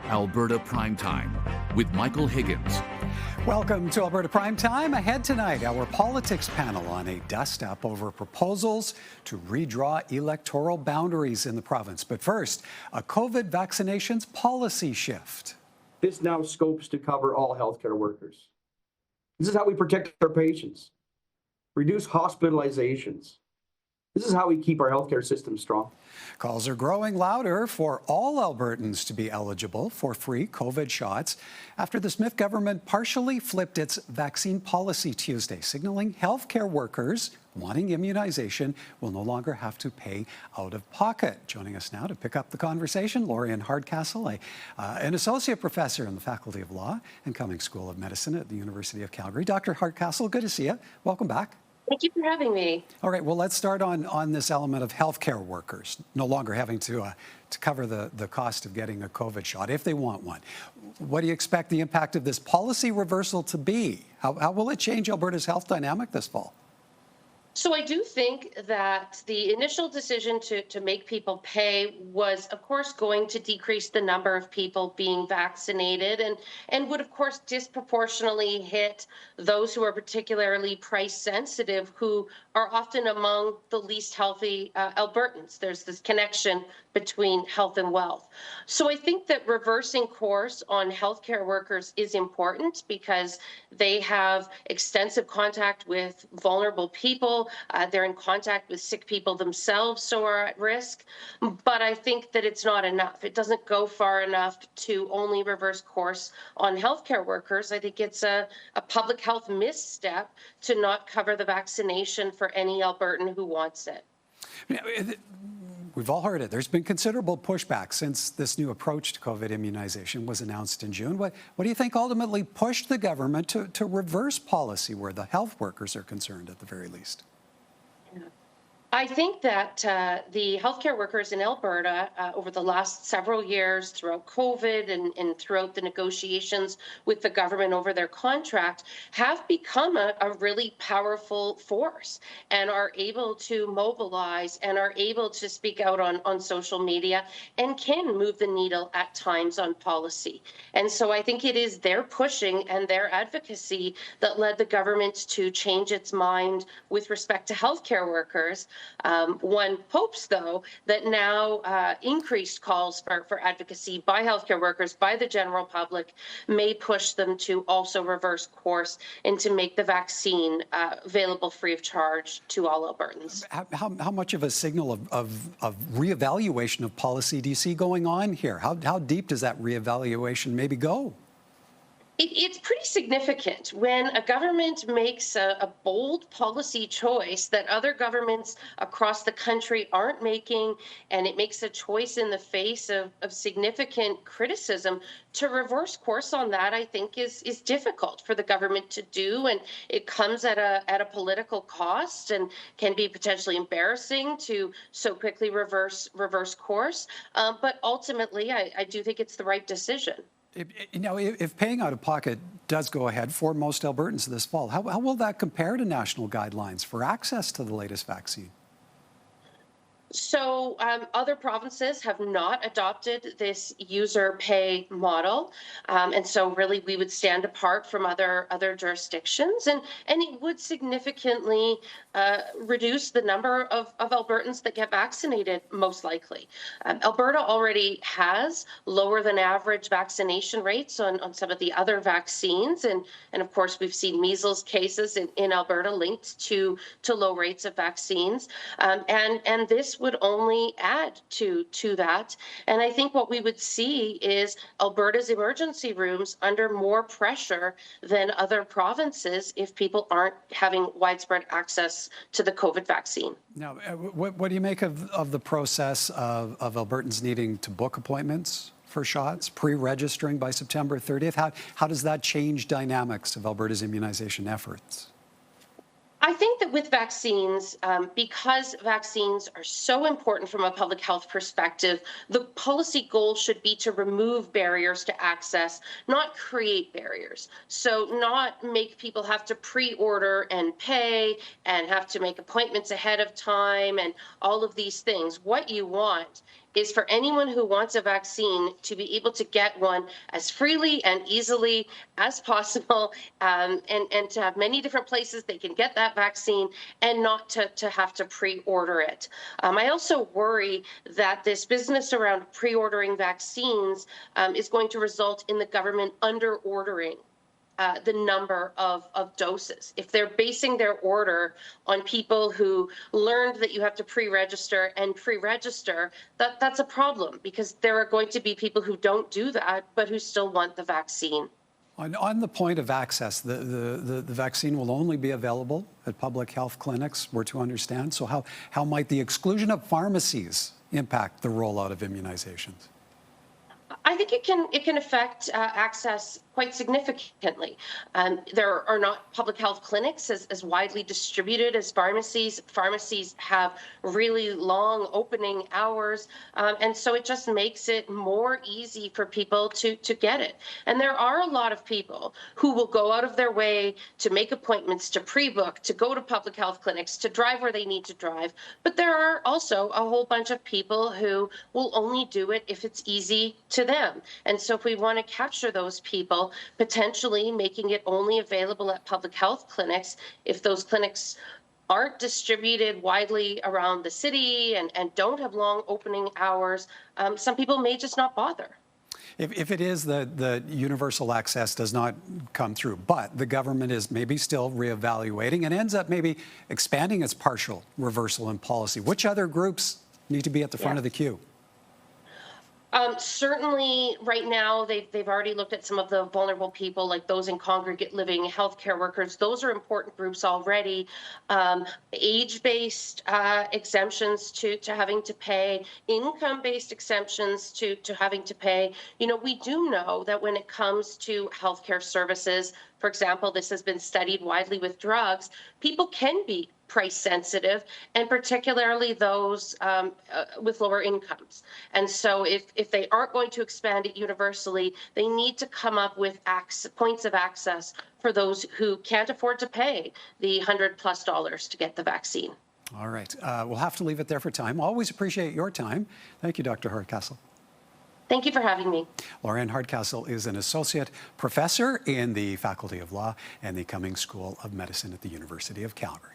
Alberta Primetime with Michael Higgins. Welcome to Alberta Primetime. Ahead tonight, our politics panel on a dust-up over proposals to redraw electoral boundaries in the province. But first, a COVID vaccinations policy shift. This now scopes to cover all healthcare workers. This is how we protect our patients, reduce hospitalizations. This is how we keep our healthcare system strong. Calls are growing louder for all Albertans to be eligible for free COVID shots after the Smith government partially flipped its vaccine policy Tuesday, signaling healthcare workers wanting immunization will no longer have to pay out of pocket. Joining us now to pick up the conversation, Lorian Hardcastle, an associate professor in the Faculty of Law and Cummings School of Medicine at the University of Calgary. Dr. Hardcastle, good to see you. Welcome back. Thank you for having me. All right, well, let's start on this element of healthcare workers no longer having to cover the cost of getting a COVID shot if they want one. What do you expect the impact of this policy reversal to be? How will it change Alberta's health dynamic this fall? So I do think that the initial decision to make people pay was, of course, going to decrease the number of people being vaccinated and would, of course, disproportionately hit those who are particularly price sensitive, who are often among the least healthy Albertans. There's this connection between health and wealth. So I think that reversing course on healthcare workers is important because they have extensive contact with vulnerable people. They're in contact with sick people themselves, so are at risk. But I think that it's not enough. It doesn't go far enough to only reverse course on healthcare workers. I think it's a public health misstep to not cover the vaccination for any Albertan who wants it. We've all heard it. There's been considerable pushback since this new approach to COVID immunization was announced in June. What do you think ultimately pushed the government to reverse policy where the health workers are concerned at the very least? I think that the healthcare workers in Alberta over the last several years throughout COVID and throughout the negotiations with the government over their contract have become a really powerful force and are able to mobilize and are able to speak out on social media and can move the needle at times on policy. And so I think it is their pushing and their advocacy that led the government to change its mind with respect to healthcare workers. One hopes, though, that now increased calls for advocacy by healthcare workers, by the general public, may push them to also reverse course and to make the vaccine available free of charge to all Albertans. How much of a signal of reevaluation of policy do you see going on here? How deep does that reevaluation maybe go? It's pretty significant when a government makes a bold policy choice that other governments across the country aren't making, and it makes a choice in the face of significant criticism. To reverse course on that, I think, is difficult for the government to do, and it comes at a political cost and can be potentially embarrassing to so quickly reverse course. But ultimately, I do think it's the right decision. If paying out of pocket does go ahead for most Albertans this fall, how will that compare to national guidelines for access to the latest vaccine? So other provinces have not adopted this user pay model. And so really we would stand apart from other jurisdictions, and it would significantly reduce the number of Albertans that get vaccinated, most likely. Alberta already has lower than average vaccination rates on some of the other vaccines. And of course, we've seen measles cases in Alberta linked to low rates of vaccines. And this would only add to that. And I think what we would see is Alberta's emergency rooms under more pressure than other provinces if people aren't having widespread access to the COVID vaccine. Now, what do you make of the process of Albertans needing to book appointments for shots, pre-registering by September 30th? How does that change dynamics of Alberta's immunization efforts? I think that with vaccines, because vaccines are so important from a public health perspective, the policy goal should be to remove barriers to access, not create barriers. So not make people have to pre-order and pay and have to make appointments ahead of time and all of these things. What you want is for anyone who wants a vaccine to be able to get one as freely and easily as possible, and to have many different places they can get that vaccine and not to have to pre-order it. I also worry that this business around pre-ordering vaccines is going to result in the government under-ordering the number of doses. If they're basing their order on people who learned that you have to pre-register, that's a problem, because there are going to be people who don't do that, but who still want the vaccine. On the point of access, the vaccine will only be available at public health clinics, we're to understand. So how might the exclusion of pharmacies impact the rollout of immunizations? I think it can affect access quite significantly. There are not public health clinics as widely distributed as pharmacies. Pharmacies have really long opening hours, and so it just makes it more easy for people to get it. And there are a lot of people who will go out of their way to make appointments, to pre-book, to go to public health clinics, to drive where they need to drive. But there are also a whole bunch of people who will only do it if it's easy to them. And so if we want to capture those people, potentially making it only available at public health clinics, if those clinics aren't distributed widely around the city and don't have long opening hours, some people may just not bother. If it is that universal access does not come through, but the government is maybe still reevaluating and ends up maybe expanding its partial reversal in policy, which other groups need to be at the front of the queue? Certainly, right now, they've already looked at some of the vulnerable people, like those in congregate living, healthcare workers. Those are important groups already. Age-based exemptions to having to pay, income-based exemptions to having to pay. You know, we do know that when it comes to healthcare services, for example, this has been studied widely with drugs, people can be price sensitive, and particularly those with lower incomes. And so if they aren't going to expand it universally, they need to come up with points of access for those who can't afford to pay the $100+ to get the vaccine. All right. We'll have to leave it there for time. Always appreciate your time. Thank you, Dr. Hardcastle. Thank you for having me. Lorian Hardcastle is an associate professor in the Faculty of Law and the Cummings School of Medicine at the University of Calgary.